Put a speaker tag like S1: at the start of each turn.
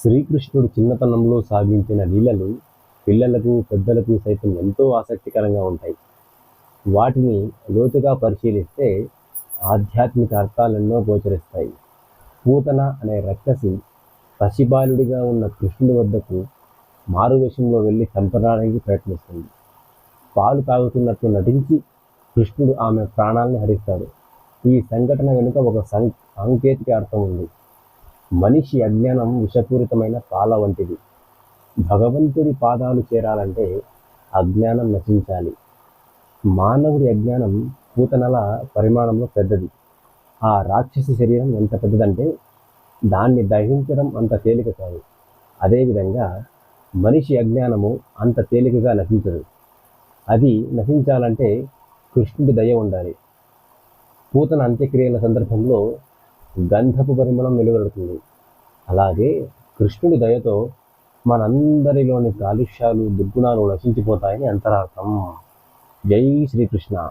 S1: శ్రీకృష్ణుడు చిన్నతనంలో సాగించిన లీలలు పిల్లలకు, పెద్దలకు సైతం ఎంతో ఆసక్తికరంగా ఉంటాయి. వాటిని లోతుగా పరిశీలిస్తే ఆధ్యాత్మిక అర్థాలెన్నో గోచరిస్తాయి. పూతన అనే రాక్షసి పసిబాలుడిగా ఉన్న కృష్ణుడి వద్దకు మారువేషంలో వెళ్ళి చంపడానికి ప్రయత్నిస్తుంది. పాలు తాగుతున్నట్లు నటించి కృష్ణుడు ఆమె ప్రాణాల్ని హరిస్తాడు. ఈ సంఘటన వెనుక ఒక సాంకేతిక అర్థం ఉంది. మనిషి అజ్ఞానం విషపూరితమైన పాల వంటిది. భగవంతుడి పాదాలు చేరాలంటే అజ్ఞానం నశించాలి. మానవుడి అజ్ఞానం పూతనల పరిమాణంలో పెద్దది. ఆ రాక్షసి శరీరం ఎంత పెద్దదంటే దాన్ని దహించడం అంత తేలిక కాదు. అదేవిధంగా మనిషి అజ్ఞానము అంత తేలికగా నశించదు. అది నశించాలంటే కృష్ణుడి దయ ఉండాలి. పూతన అంత్యక్రియల సందర్భంలో గంధపు పరిమళం వెలువడుతుంది. అలాగే కృష్ణుడి దయతో మనందరిలోని కాలుష్యాలు, దుర్గుణాలు నశించిపోతాయని అంతరార్థం. జై శ్రీకృష్ణ.